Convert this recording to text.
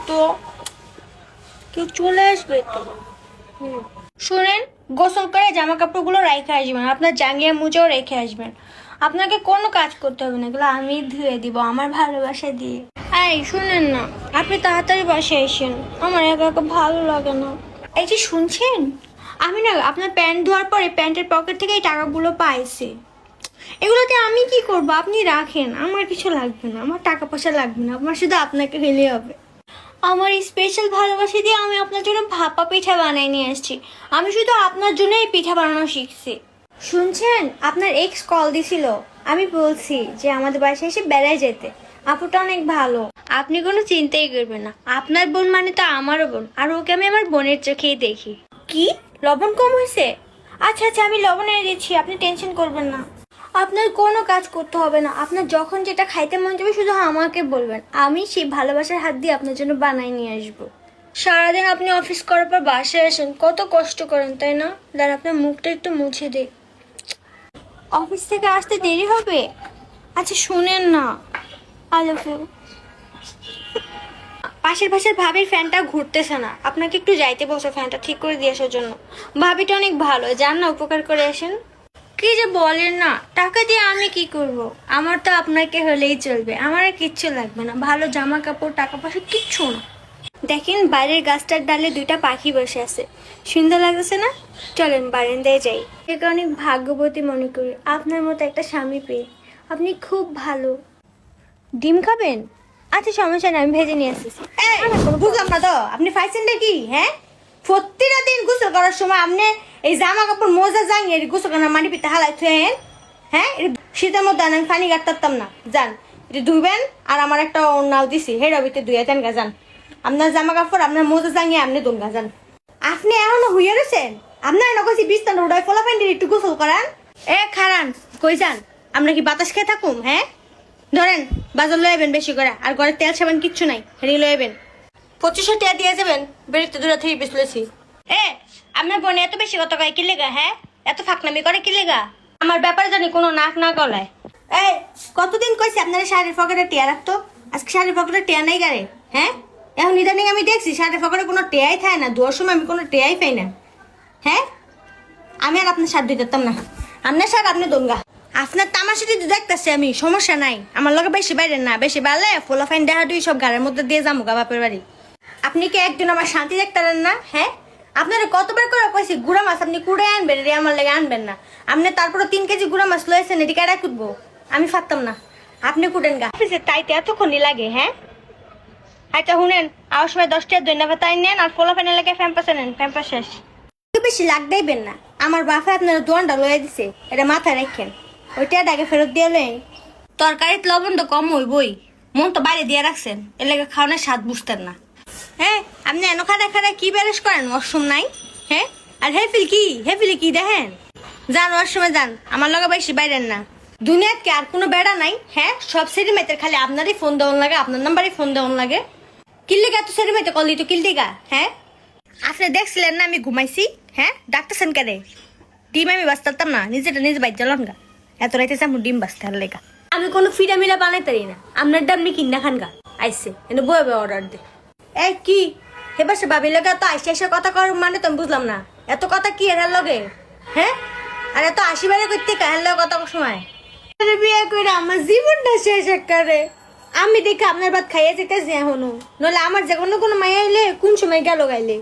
তো কেউ চলে আসবে তো। শুনেন, গোসল করে জামা কাপড়গুলো রেখে আসবেন, আপনার জাঙ্গিয়া মুজেও রেখে আসবেন। আপনাকে কোনো কাজ করতে হবে না, এগুলো আমি ধুয়ে দিব আমার ভালোবাসা দিয়ে। এই শুনেন না, আপনি তাড়াতাড়ি বাসায় আসেন, আমার একা একা ভালো লাগে না। এই যে শুনছেন, আমি না আপনার প্যান্ট ধোয়ার পরে প্যান্টের পকেট থেকে এই টাকাগুলো পাইছি। এগুলোতে আমি কি করব, আপনি রাখেন, আমার কিছু লাগবে না, আমার টাকা পয়সা লাগবে না, আমার শুধু আপনাকে হলেই হবে। আমার স্পেশাল ভালোবাসা দিয়ে আমি আপনার জন্য ভাপা পিঠা বানাই নিয়ে আসছি। আমি শুধু আপনার জন্য এই পিঠা বানানো শিখছি। শুনছেন, আপনার এক্স কল দিছিল, আমি বলছি যে আমাদের বাসায় এসে বেড়ায় যেতে। আপুটা অনেক ভালো, আপনি কোনো চিন্তাই করবেন না। আপনার বোন মানে তো আমারও বোন, আর ওকে আমি আমার বোনের চোখেই দেখি। কি লবণ কম হয়েছে? আচ্ছা আচ্ছা, আমি লবণ এনে দিচ্ছি, আপনি টেনশন করবেন না। আপনার কোনো কাজ করতে হবে না, আপনার যখন যেটা খাইতে মন যাবে শুধু আমাকে বলবেন, আমি সেই ভালোবাসার হাত দিয়ে আপনার জন্য বানাই নিয়ে আসবো। সারাদিন আপনি অফিস করার পর বাসায় আসেন, কত কষ্ট করেন তাই না? দাঁড়া, আপনার মুখটা একটু মুছে দে। অফিস থেকে আসতে দেরি হবে। আচ্ছা শুনেন না, আই লাভ ইউ। পাশের ভাবির ফ্যানটা ঘুরতেছে না, আপনাকে একটু যাইতে বসো ফ্যানটা ঠিক করে দিয়ে আসার জন্য। ভাবিটা অনেক ভালো, যান না উপকার করে আসেন। কি যে বলেন না, টাকা দিয়ে আমি কি করব? আমার তো আপনাকে হলেই চলবে, আমার আর কিচ্ছু লাগবে না, ভালো জামা কাপড় টাকা পয়সা কিচ্ছু না। দেখেন বাইরের গাছটার ডালে দুইটা পাখি বসে আছে, সুন্দর লাগতেছে না? চলেন বারান্দায় যাই। একে অনেক ভাগ্যবতী মনে করি আপনার মতো একটা স্বামী পেয়ে। আপনি খুব ভালো। ডিম খাবেন? আচ্ছা সমস্যা নেই, আমি ভেজে নিয়ে আসতেছি। বুঝলাম না তো আপনি ফাইছেনটা কি? হ্যাঁ, প্রতিটা দিন গোসল করার সময় আপনি এই জামা কাপড় মোজা জাঙিয়ে গোসল করার মাটি পিঠা হালাই থুয়েন। হ্যাঁ, শীতের মধ্যে আমি পানি কাটতাম না। যান এটা ধুইবেন, আর আমার একটা নাও দিছি হেড অবিতে ধুয়ে দেন গা। যান আপনার জামা কাপড় আপনার মোজা জাঙিয়ে আপনি দোন গা। যান, আপনি এখনো হইয়া রয়েছেন। আপনার নকছি বিস্তান উড়াই ফলা ফ্যান্ডি একটু গোসল করান। খারান কই যান? আমরা কি বাতাস খেয়ে থাকুম? হ্যাঁ, ধরেন বাজার লইবেন বেশি করে, আর ঘরে তেল সাবান কিচ্ছু নাই, হেরি লইবেন। 2500 টাকা দিয়ে যাবেন, বেরিতে দূরে থেকে বেসলেছি। আপনার বোন এত বেশি কত কয় কি লেগা? হ্যাঁ, এত ফাঁকনামি করে কি লেগা? আমার ব্যাপারে জানি কোনো নাক না গলায়। কতদিন কইছি আপনারা শাড়ির পকেটে টিয়া রাখতো, আজকে শাড়ির পকেটে টিয়া নেই গারে। হ্যাঁ, এখন ইদানিং আমি দেখছি শাড়ির পকেটে কোনো টেয়াই থাকে না, দুয়ার সময় আমি কোনো টেয়াই পাই না। হ্যাঁ, আমি আর আপনার শাড়ি দিতাম না, আপনার শাড়ি আপনি দোনগা। আপনার তামাশাটি দেখতেছি আমি, সমস্যা নাই, আমার লগে বেশি বাইরে না, বেশি বাড়লে ফোলা ফাইন দেখা দুই সব গাড়ির মধ্যে দিয়ে যাবো গা বাপের বাড়ি। আপনি কি একদিন আমার শান্তি দেখতেন না? হ্যাঁ, আপনারা কতবার করে কইছি গুড়া মাছ আপনি কুড়ে আনবেন, রে আমার লেগে আনবেন না। আপনি তারপরে 3 কেজি গুড়া মাছ লয়েছেন, এটি কেডা কুটবো? আমি ফারতাম না, আপনি কুটেন গা। তাইতে এতক্ষণই লাগে? হ্যাঁ, আচ্ছা শুনেন, আমার সময় 10 টাকা ধন্যবাদ তাই নেন, আর ফোলা ফাইনের লেগে ফ্যাম্পাসে নেন, ফ্যাম্পাস শেষ। বেশি লাগ দেবেন না, আমার বাপে আপনারা দোয়ানটা লয়ে দিছে, এটা মাথায় রাখেন। ওইটা আগে ফেরত দিয়ে লেন। তরকারিতে লবণ তো কম হইবই, মন তো বাইরে দিয়ে রাখছেন, এর লেগে খাওয়ানোর স্বাদ বুঝতেন না। হ্যাঁ, আপনি এনো খাড়া কি বেরেস করেন, ওয়াশরুম নাই? হ্যাঁ, আর হেফিলি কি দেখেন? যান ওয়াশরুমে যান, আমার লগে বেশি বাইরেন না। দুনিয়াত কি আর কোনো বেড়া নাই? হ্যাঁ, সব সেরি মেয়েদের খালি আপনারই ফোন দেওয়ান লাগে, আপনার নাম্বারই ফোন দেওয়ান লাগে। কিল্লিগা তো সেরি মেয়েতে কল দিত কিল্লিগা। হ্যাঁ, আপনি দেখছিলেন না আমি ঘুমাইছি? হ্যাঁ, ডাকতেছেন কেন? ডিম আমি বাঁচতাম না, নিজেটা নিজে বাইর জ্বালান গা। এত রাইতেছে আমার ডিম বাঁচতে আর লেগা। আমি কোনো ফিরা মিলা বানাই তারি না, আপনার ডান মি কিনা খান গা। আইসে এনে বয়ে বয়ে অর্ডার দে। কি এবার সে ভাবি লেগা তো আইসে এসে কথা কর মানে তো বুঝলাম না, এত কথা কি এর লগে? হ্যাঁ, আর এত আশীর্বাদ করতে কাহের লগে কথা সময় বিয়ে করে আমার জীবনটা শেষ করে। আমি দেখে আপনার ভাত খাইয়ে যেতেছি এখনো, নইলে আমার যে কোনো মাইয়া এলে কোন সময় গেল গাইলে।